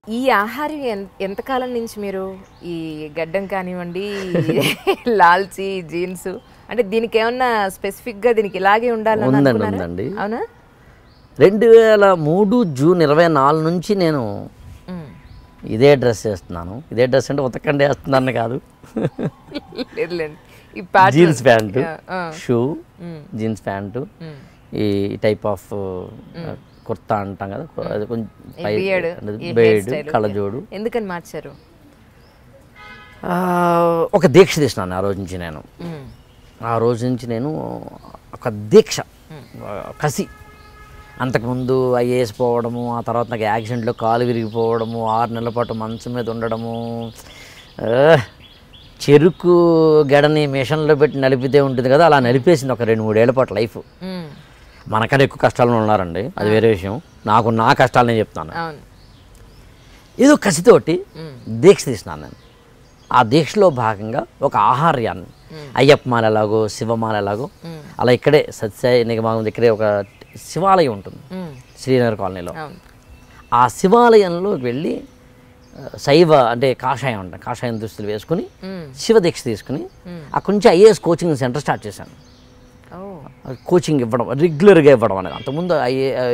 ఈ ఆహారం ఎంతకాలం నుంచి మీరు ఈ గడ్డం కానివ్వండి లాల్చి జీన్స్ అంటే దీనికి ఏమన్నా స్పెసిఫిక్గా దీనికి ఇలాగే ఉండాలని ఉందండి. అవునా? 2003 జూన్ 24 నుంచి నేను ఇదే డ్రెస్ వేస్తున్నాను. ఇదే డ్రెస్ అంటే ఉతకండి వేస్తున్నాను కాదు. Jeans pant, shoe, jeans pant, ఈ టైప్ ఆఫ్ కుర్తా అంటాం కదా, అది కొంచెం బేడ్ కళ్ళజోడు. ఎందుకని మార్చారు? ఒక దీక్ష తీసినాను ఆ రోజు నుంచి నేను ఒక దీక్ష, కసి. అంతకుముందు ఐఏఎస్ పోవడము, ఆ తర్వాత నాకు యాక్సిడెంట్లో కాలు విరిగిపోవడము, 6 నెలల పాటు మంచం మీద ఉండడము, చెరుకు గెడని మిషన్లో పెట్టి నలిపితే ఉంటుంది కదా, అలా నలిపేసింది ఒక 2-3 ఏళ్ల పాటు లైఫ్. మనకన్నా ఎక్కువ కష్టాలు ఉన్నారండి, అది వేరే విషయం. నా కష్టాలు నేను చెప్తాను. ఏదో కసితోటి దీక్ష తీసినాను నేను. ఆ దీక్షలో భాగంగా ఒక ఆహార్యాన్ని, అయ్యప్ప మాల ఎలాగో శివమాల ఎలాగో అలా ఇక్కడే సత్యసాయి నిగమం దగ్గరే ఒక శివాలయం ఉంటుంది శ్రీనగర్ కాలనీలో. ఆ శివాలయంలోకి వెళ్ళి శైవ అంటే కాషాయం అంట, కాషాయం దుస్తులు వేసుకుని శివ దీక్ష తీసుకుని అక్కడి నుంచి ఐఏఎస్ కోచింగ్ సెంటర్ స్టార్ట్ చేశాను. కోచింగ్ ఇవ్వడం, రెగ్యులర్గా ఇవ్వడం అనేది. అంతకుముందు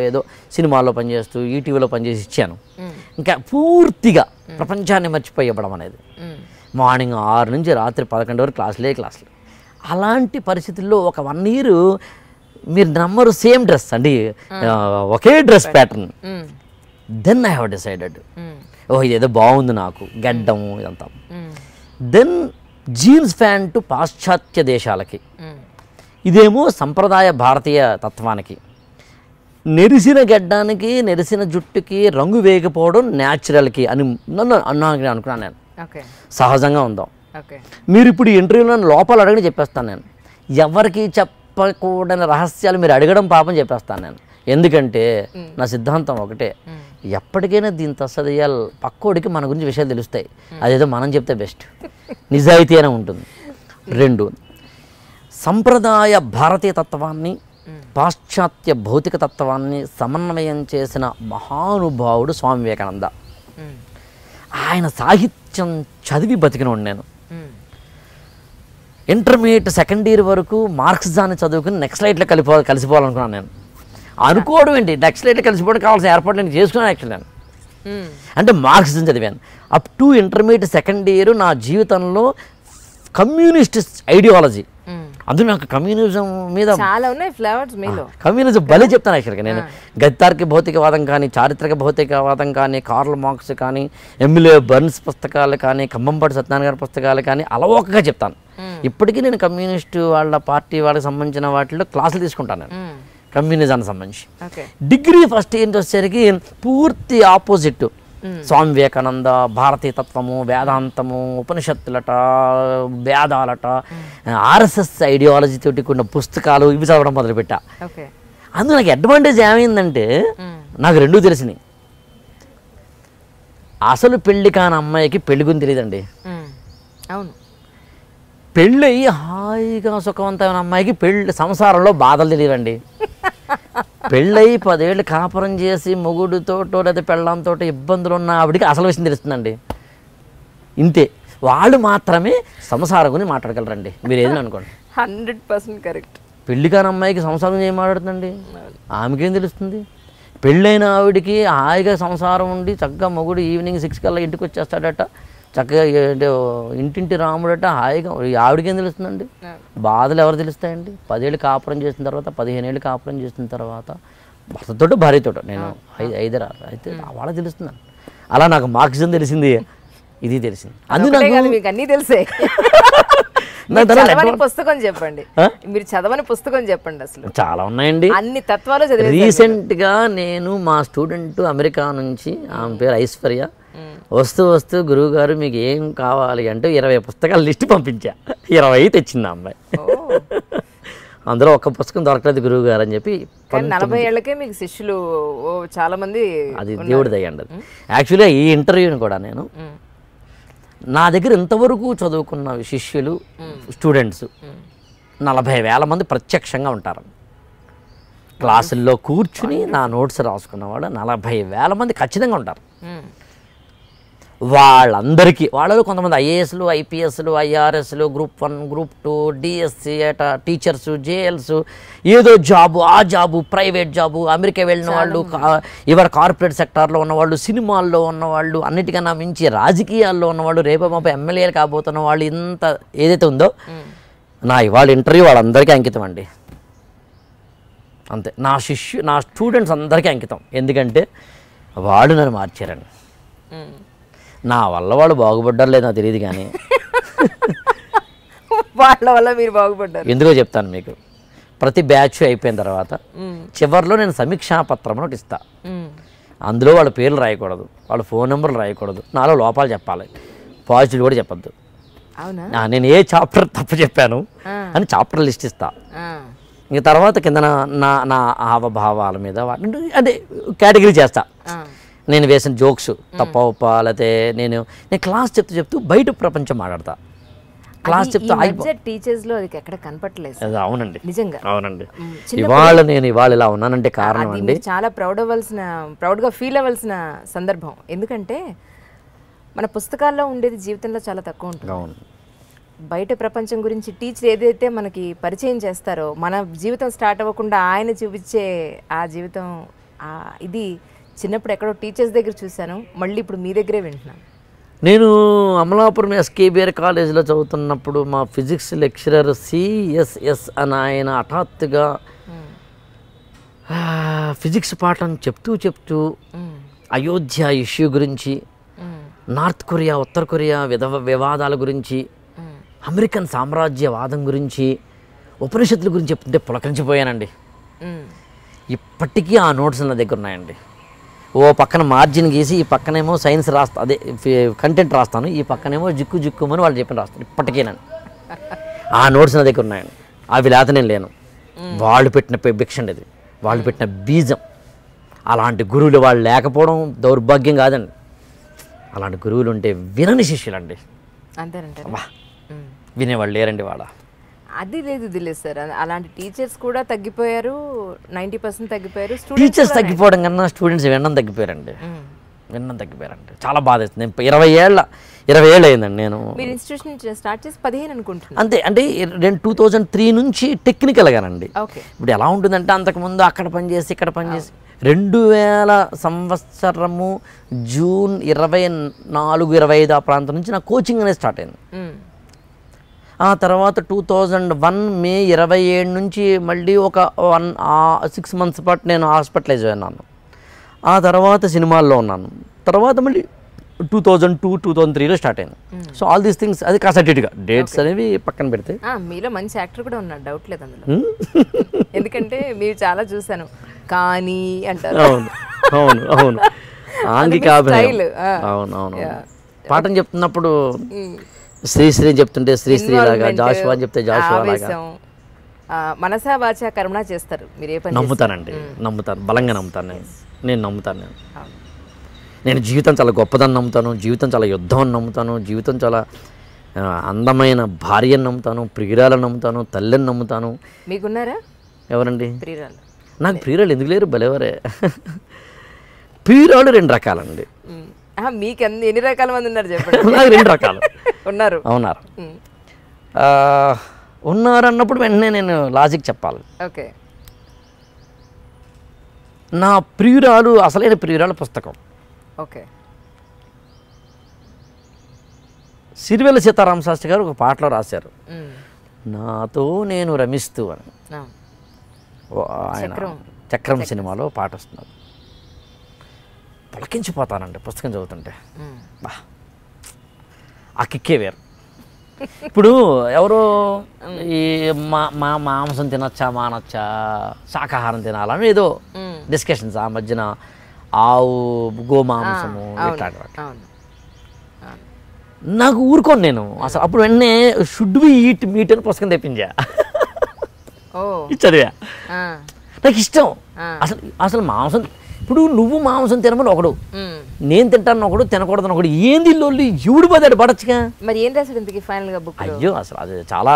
ఏదో సినిమాల్లో పనిచేస్తూ ఈటీవీలో పనిచేసి ఇచ్చాను. ఇంకా పూర్తిగా ప్రపంచాన్ని మర్చిపోయి ఇవ్వడం అనేది. మార్నింగ్ 6 నుంచి రాత్రి 11 వరకు క్లాసులే. అలాంటి పరిస్థితుల్లో ఒక 1 year మీరు నమ్మరు, సేమ్ డ్రెస్ అండి, ఒకే dress pattern. Then I have decided, ఇదేదో బాగుంది నాకు, గడ్డం ఇదంతా. దెన్ జీన్స్ ప్యాంటు పాశ్చాత్య దేశాలకి, ఇదేమో సంప్రదాయ భారతీయ తత్వానికి. నెరిసిన గడ్డానికి నెరిసిన జుట్టుకి రంగు వేయకపోవడం న్యాచురల్కి అని అనుకున్నాను నేను. సహజంగా ఉందాం. మీరు ఇప్పుడు ఈ ఇంటర్వ్యూలో లోపాలు అడగని చెప్పేస్తాను నేను. ఎవరికి చెప్పకూడని రహస్యాలు మీరు అడగడం పాపం చెప్పేస్తాను నేను. ఎందుకంటే నా సిద్ధాంతం ఒకటే, ఎప్పటికైనా దీని తస్సదియాలు పక్కోడికి మన గురించి విషయాలు తెలుస్తాయి. అదేదో మనం చెప్తే బెస్ట్, నిజాయితీ అయినా ఉంటుంది. 2, సంప్రదాయ భారతీయ తత్వాన్ని పాశ్చాత్య భౌతిక తత్వాన్ని సమన్వయం చేసిన మహానుభావుడు స్వామి వివేకానంద. ఆయన సాహిత్యం చదివి బతికినోడు నేను. ఇంటర్మీడియట్ 2nd year వరకు మార్క్సిజాన్ని చదువుకుని నెక్స్ట్లైట్లో కలిసిపోవాలనుకున్నాను నేను. అనుకోవడం ఏంటి, నెక్స్ట్లైట్లో కలిసిపోవడం కావాల్సిన ఏర్పాట్లు నేను చేసుకున్నాను యాక్చువల్ నేను. అంటే మార్క్సిజం చదివాను. Up to intermediate 2nd year నా జీవితంలో కమ్యూనిస్ట్ ఐడియాలజీ, అందులో నాకు కమ్యూనిజం మీద చాలా ఉన్నాయి ఫ్లేవర్స్ మీలో. కమ్యూనిజం భలే చెప్తాను యాక్చువల్గా నేను. గత్తార్కి భౌతికవాదం కానీ, చారిత్రక భౌతికవాదం కానీ, కార్ల్ మార్క్స్ కానీ, ఎమ్మెల్యే బర్న్స్ పుస్తకాలు కానీ, ఖమ్మంపాటి సత్యనారాయణ గారి పుస్తకాలు కానీ అలవోకగా చెప్తాను. ఇప్పటికీ నేను కమ్యూనిస్టు వాళ్ళ పార్టీ వాళ్ళకి సంబంధించిన వాటిలో క్లాసులు తీసుకుంటాను నేను, కమ్యూనిజానికి సంబంధించి. డిగ్రీ ఫస్ట్ ఇయర్ వచ్చేసరికి పూర్తి ఆపోజిట్. స్వామి వివేకానంద, భారతీయ తత్వము, వేదాంతము, ఉపనిషత్తులట, వేదాలట, ఆర్ఎస్ఎస్ ఐడియాలజీ తోటి కొన్ని పుస్తకాలు ఇవి చదవడం మొదలుపెట్టా. అందులో నాకు అడ్వాంటేజ్ ఏమైందంటే, నాకు 2 తెలిసినాయి. అసలు పెళ్లి కాని అమ్మాయికి పెళ్లి గురించి తెలియదండి. అవును. పెళ్ళయి హాయిగా సుఖవంతమైన అమ్మాయికి సంసారంలో బాధలు తెలియవండి. పెళ్ళయి 10 ఏళ్ళు కాపురం చేసి మొగుడుతోటో లేదా పెళ్ళంతో ఇబ్బందులు ఉన్న ఆవిడికి అసలు విషయం తెలుస్తుందండి. ఇంతే. వాళ్ళు మాత్రమే సంసారం గురించి మాట్లాడగలరండి. మీరు ఏదైనా అనుకోండి. 100% కరెక్ట్. పెళ్లి కాని అమ్మాయికి సంసారం గురించి ఏం మాట్లాడుతుందండి? ఆమెకేం తెలుస్తుంది? పెళ్ళైన ఆవిడికి హాయిగా సంసారం ఉండి చక్కగా మొగుడు ఈవినింగ్ 6 కల్లా ఇంటికి వచ్చేస్తాడట, చక్కగా ఇంటింటి రాముడట, హాయిగా. ఆవిడకేం తెలుస్తుందండి? బాధలు ఎవరు తెలుస్తాయండి? 10 ఏళ్ళు కాపురం చేసిన తర్వాత, 15 ఏళ్ళు కాపురం చేసిన తర్వాత భర్తతోటో భార్యతోటో, నేను 5 అయితే వాళ్ళ తెలుస్తున్నాను. అలా నాకు మార్క్సిజం తెలిసింది, ఇది తెలిసింది. మీకు అన్నీ తెలిసే. పుస్తకం చెప్పండి, మీరు చదవని పుస్తకం చెప్పండి. అసలు చాలా ఉన్నాయండి, అన్ని తత్వాలు చదివి. రీసెంట్గా నేను మా స్టూడెంట్ అమెరికా నుంచి, ఆమె పేరు ఐశ్వర్య, వస్తూ గురువు గారు మీకు ఏం కావాలి అంటే 20 పుస్తకాల లిస్ట్ పంపించా. 20 తెచ్చింది ఆ అమ్మాయి. అందులో ఒక పుస్తకం దొరకలేదు గురువు గారు అని చెప్పి. 40 ఏళ్లకే మీకు శిష్యులు చాలా మంది. అది దేవుడి దయ్యండి. యాక్చువల్గా ఈ ఇంటర్వ్యూని కూడా నేను, నా దగ్గర ఇంతవరకు చదువుకున్న శిష్యులు, స్టూడెంట్స్ 40,000 మంది ప్రత్యక్షంగా ఉంటారు. క్లాసుల్లో కూర్చుని నా నోట్స్ రాసుకున్నవాడు 40,000 మంది ఖచ్చితంగా ఉంటారు. వాళ్ళందరికీ వాళ్ళలో కొంతమంది ఐఏఎస్లు, ఐపీఎస్లు, ఐఆర్ఎస్లు, గ్రూప్ 1, గ్రూప్ 2, డిఎస్సి అట టీచర్సు, జేఎల్స్, ఏదో జాబు, ఆ జాబు, ప్రైవేట్ జాబు, అమెరికా వెళ్ళిన వాళ్ళు, ఇవాళ కార్పొరేట్ సెక్టార్లో ఉన్నవాళ్ళు, సినిమాల్లో ఉన్నవాళ్ళు, అన్నిటికన్నా మించి రాజకీయాల్లో ఉన్నవాళ్ళు, రేపు మాపై ఎమ్మెల్యేలు కాబోతున్న వాళ్ళు, ఇంత ఏదైతే ఉందో నా ఇవాళ ఇంటర్వ్యూ వాళ్ళందరికీ అంకితం అండి. అంతే. నా స్టూడెంట్స్ అందరికీ అంకితం. ఎందుకంటే వాళ్ళు నన్ను మార్చారండి. నా వల్ల వాళ్ళు బాగుపడ్డారు లేదు నాకు తెలియదు, కానీ వాళ్ళ వల్ల మీరు బాగుపడ్డారు. ఎందుకో చెప్తాను మీకు. ప్రతి బ్యాచ్ అయిపోయిన తర్వాత చివరిలో నేను సమీక్షా పత్రం ఒకటి ఇస్తా. అందులో వాళ్ళ పేర్లు రాయకూడదు, వాళ్ళ ఫోన్ నెంబర్లు రాయకూడదు, నాలో లోపాలు చెప్పాలి, పాజిటివ్ కూడా చెప్పద్దు. నేను ఏ చాప్టర్ తప్పు చెప్పాను అని చాప్టర్ లిస్ట్ ఇస్తా. ఇంక తర్వాత కింద నా హావభావాల మీద అంటే కేటగిరీ చేస్తా. నేను వేసిన జోక్స్ తప్ప ఒప్ప, లేకపోతే నేను క్లాస్ చెప్తూ బయట ప్రపంచం మాట్లాడతా. క్లాస్ చెప్తూ టీచర్స్ లో అది ఎక్కడ కనపట్లేదు. అవునండి, నిజంగా అవునండి. నేను ఇవాళ ఇలా ఉన్నానంటే కారణం అండి, చాలా ప్రౌడ్గా ఫీల్ అవ్వాల్సిన సందర్భం. ఎందుకంటే మన పుస్తకాల్లో ఉండేది జీవితంలో చాలా తక్కువ ఉంటుంది. అవును. బయట ప్రపంచం గురించి టీచర్ ఏదైతే మనకి పరిచయం చేస్తారో, మన జీవితం స్టార్ట్ అవ్వకుండా ఆయన చూపించే ఆ జీవితం, ఇది చిన్నప్పుడు ఎక్కడో టీచర్స్ దగ్గర చూశాను, మళ్ళీ ఇప్పుడు మీ దగ్గరే వింటున్నాను. నేను అమలాపురం ఎస్కేబిఆర్ కాలేజీలో చదువుతున్నప్పుడు మా ఫిజిక్స్ లెక్చరర్ సిఎస్ఎస్ అని ఆయన హఠాత్తుగా ఫిజిక్స్ పాఠం చెప్తూ అయోధ్య ఇష్యూ గురించి, నార్త్ కొరియా ఉత్తర కొరియా వివాదాల గురించి, అమెరికన్ సామ్రాజ్యవాదం గురించి, ఉపనిషత్తుల గురించి చెప్తుంటే పులకరించిపోయానండి. ఇప్పటికీ ఆ నోట్స్ నా దగ్గర ఉన్నాయండి. ఓ పక్కన మార్జిన్ గీసి, ఈ పక్కనేమో సైన్స్ రాస్తా, అదే కంటెంట్ రాస్తాను, ఈ పక్కనేమో జిక్కుమని వాళ్ళు చెప్పిన రాస్తాను. ఇప్పటికేనండి ఆ నోట్స్ నా దగ్గర ఉన్నాయండి. అవి లేత నేను లేను. వాళ్ళు పెట్టిన భిక్ష అండి, వాళ్ళు పెట్టిన బీజం. అలాంటి గురువులు వాళ్ళు లేకపోవడం దౌర్భాగ్యం కాదండి. అలాంటి గురువులు ఉంటే వినని శిష్యులండి. అంతేనంటే వినేవాళ్ళు లేరండి. వాళ్ళ అది లేదు సార్, అలాంటి టీచర్స్ కూడా తగ్గిపోయారు, 90% తగ్గిపోయారు. టీచర్స్ తగ్గిపోవడం కన్నా స్టూడెంట్స్ వినడం తగ్గిపోయారండి. చాలా బాధ వేస్తుంది. 20 ఏళ్ళు అయిందండి నేను ఇన్స్టిట్యూషన్ స్టార్ట్ చేసి 15 అనుకుంటున్నాను. అంతే. అంటే 2003 నుంచి టెక్నికల్గానండి. ఇప్పుడు ఎలా ఉంటుందంటే, అంతకుముందు అక్కడ పనిచేసి ఇక్కడ పనిచేసి 2000 సంవత్సరము జూన్ 24-25 ఆ ప్రాంతం నుంచి నా కోచింగ్ అనేది స్టార్ట్ అయింది. ఆ తర్వాత 2001 మే 27 నుంచి మళ్ళీ ఒక 6 months పాటు నేను హాస్పిటలైజ్ అయ్యాను. ఆ తర్వాత సినిమాల్లో ఉన్నాను. తర్వాత మళ్ళీ 2002-2003లో స్టార్ట్ అయింది. సో ఆల్ దీస్ థింగ్స్ అది కాసటిగా డేట్స్ అనేవి పక్కన పెడితే, మీలో మంచి యాక్టర్ కూడా ఉన్నాడు, డౌట్ లేదు అందులో. ఎందుకంటే మీరు చాలా చూసాను కానీ అంటారు. అవును ఆంగికాభినయం. అవును. పాఠం చెప్తున్నప్పుడు శ్రీ చెప్తుంటే శ్రీ లాగా, జాషువా అని చెప్తే జాషువా లాగా మనసా వాచా కర్మణ చేస్తారు. మీరు ఏ పని నమ్ముతాను, బలంగా నమ్ముతాను. నేను నమ్ముతాను. నేను జీవితం చాలా గొప్పదని నమ్ముతాను, జీవితం చాలా యుద్ధం అని నమ్ముతాను, జీవితం చాలా అందమైన భార్యని నమ్ముతాను, ప్రియురాలను నమ్ముతాను, తల్లిని నమ్ముతాను. మీకున్నారా ఎవరండి ప్రియురాలు? నాకు ప్రియురాలు ఎందుకు లేరు, భలేవరే. ప్రియురాలు 2 రకాలండి. మీకు ఎన్ని రకాల మంది ఉన్నారు చెప్పండి? నాకు 2 రకాలు ఉన్నారు. అన్నప్పుడు వెంటనే నేను లాజిక్ చెప్పాలి. ఓకే. నా ప్రియురాలు, అసలైన ప్రియురాలు పుస్తకం. ఓకే. సిరివెల్ల సీతారామ శాస్త్రి గారు ఒక పాటలో రాశారు, నాతో నేను రమిస్తూ అని. ఆయన చక్రం సినిమాలో పాట వస్తున్నారు. పులకించిపోతానండి పుస్తకం చదువుతుంటే. బా, ఆ కిక్కే వేరు. ఇప్పుడు ఎవరో ఈ మాంసం తినచ్చా మానచ్చా, శాకాహారం తినాలని ఏదో డిస్కషన్స్ ఆ మధ్యన, ఆవు గోమాంసము ఇట్లాంటి. నాకు ఊరుకోను నేను అసలు. అప్పుడు వెంటనే షుడ్ వి ఈట్ మీట్ అని పుస్తకం తెప్పించా, చదివా. నాకు ఇష్టం అసలు మాంసం. ఇప్పుడు నువ్వు మాంసం తినమని ఒకడు, నేను తింటాను ఒకడు, తినకూడదని ఒకడు. ఏంది లోళ్ళు, ఎవడు పదాడు పడచ్చుగా. మరి ఏం రాశాడు ఇంతకీ ఫైనల్ గా బుక్? అయ్యో అసలు అది చాలా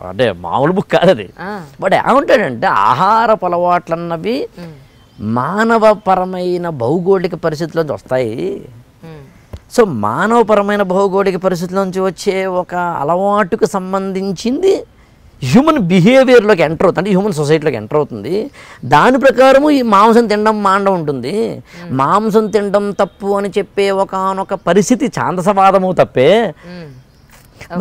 అంటే మామూలు బుక్ కాదు అది. బట్ ఏమంటాడంటే, ఆహారపు అలవాట్లు అన్నవి మానవపరమైన భౌగోళిక పరిస్థితుల్లోంచి వస్తాయి. సో మానవపరమైన భౌగోళిక పరిస్థితుల నుంచి వచ్చే ఒక అలవాటుకు సంబంధించింది హ్యూమన్ బిహేవియర్లోకి ఎంటర్ అవుతుంది, అంటే హ్యూమన్ సొసైటీలోకి ఎంటర్ అవుతుంది. దాని ప్రకారము ఈ మాంసం తినడం మాండం ఉంటుంది. మాంసం తినడం తప్పు అని చెప్పే ఒకానొక పరిస్థితి ఛాందసవాదము తప్పే.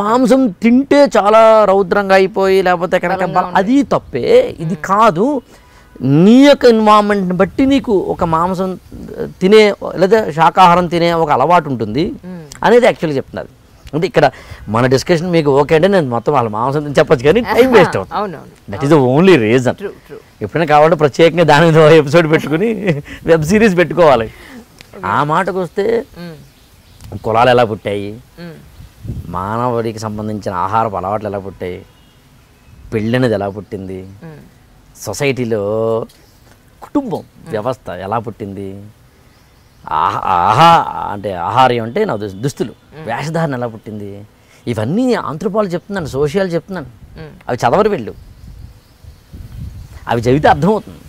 మాంసం తింటే చాలా రౌద్రంగా అయిపోయి లేకపోతే కనుక అది తప్పే, ఇది కాదు. నీ యొక్క ఎన్వైరన్మెంట్ని బట్టి నీకు ఒక మాంసం తినే లేదా శాకాహారం తినే ఒక అలవాటు ఉంటుంది అనేది యాక్చువల్గా చెప్తున్నారు. అంటే ఇక్కడ మన డిస్కషన్ మీకు ఓకే అంటే నేను మొత్తం వాళ్ళ మాంసం చెప్పచ్చు, కానీ టైం వేస్ట్ అవుతుంది. That is the only reason. ఎప్పుడైనా కావాలంటే ప్రత్యేకంగా దాని మీద ఎపిసోడ్ పెట్టుకుని వెబ్ సిరీస్ పెట్టుకోవాలి. ఆ మాటకు వస్తే కులాలు ఎలా పుట్టాయి, మానవుడికి సంబంధించిన ఆహారపు అలవాట్లు ఎలా పుట్టాయి, పెళ్ళి అనేది ఎలా పుట్టింది, సొసైటీలో కుటుంబం వ్యవస్థ ఎలా పుట్టింది, అంటే ఆహార్యం అంటే నా దుస్తులు వేషధారణ ఎలా పుట్టింది, ఇవన్నీ ఆంథ్రోపాలజీ చెప్తున్నాను, సోషియాలజీ చెప్తున్నాను. అవి చదవరు వెళ్ళు, అవి చదివితే అర్థమవుతుంది.